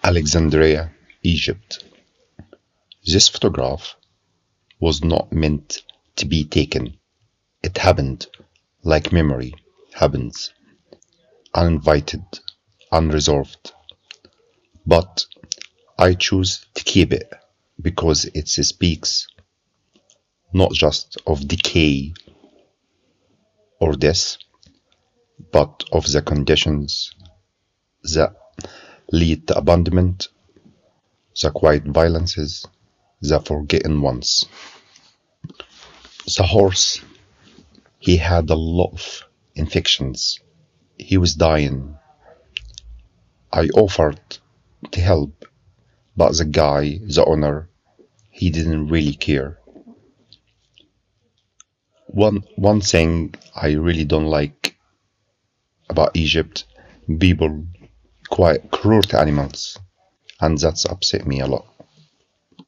Alexandria, Egypt. This photograph was not meant to be taken. It happened like memory happens, uninvited, unresolved. But I choose to keep it because it speaks not just of decay or death, but of the conditions that lead to abandonment, the quiet violences, the forgotten ones. The horse, he had a lot of infections. He was dying. I offered to help, but the guy, the owner, he didn't really care. One thing I really don't like about Egypt, people quite cruel to animals, and that's upset me a lot.